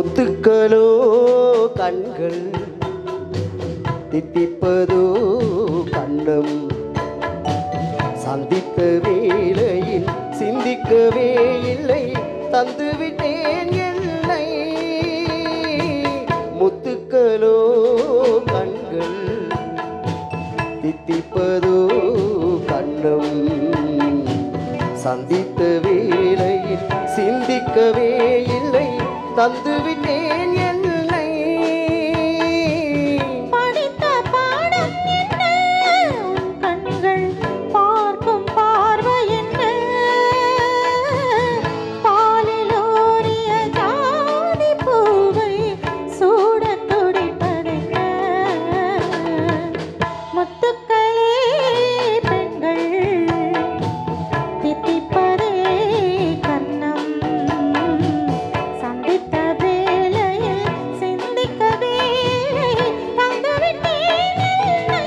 முத்துக்களோ கண்கள் தித்திப்பதோ கண்ணம் சந்தித்த வேளையில் சிந்திக்கவே இல்லை தந்துவிட்டேன் என்னை முத்துக்களோ கண்கள் தித்திப்பதோ கண்ணம் சந்தித்த வேளையில் சிந்திக்கவே இல்லை தந்துவிட்டேன் என்னை படித்த பாடம் என்ன கண்கள் பார்க்கும் பார்வை என்ன பாலிலோரிய ஜாதி பூவை சூட துடிப்பதென்ன முத்துக்களே பெண்கள் தித்திப்பதே கண்ணம் சந்தித்த வேளையில் சிந்திக்கவே தந்துவிட்டேன் என்னை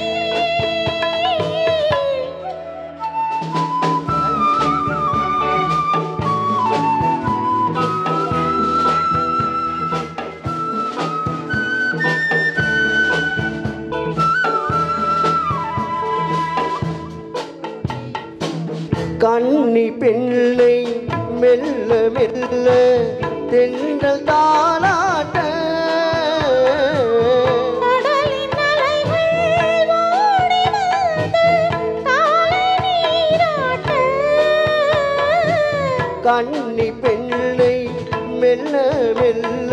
கண்ணி பெண்ணை மெல்ல மெல்ல தென்றல் தாலாட்ட கடலின் அலைகள் ஓடி வந்து காலை நீராட்ட கண்ணி பெண்ணை மெல்ல மெல்ல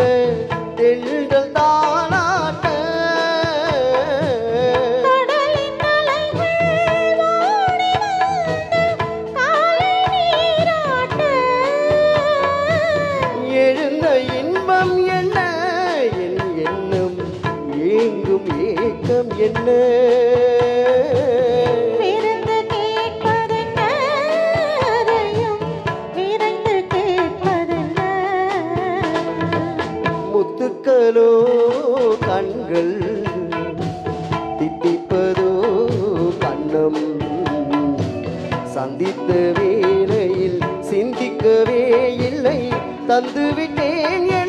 தென்றல் தாலாட்ட கடலின் அலைகள் ஓடி வந்து காலை நீராட்ட எழுந்த இன்பம் என்ன என் எண்ணம் ஏங்கும் ஏக்கம் என்ன விருந்து கேட்பதென்ன அதையும் விரைந்து கேட்பதென்ன முத்துக்களோ கண்கள் தித்திப்பதோ கண்ணம் சந்தித்த வேளையில் சிந்திக்கவே இல்லை தந்துவிட்டேன்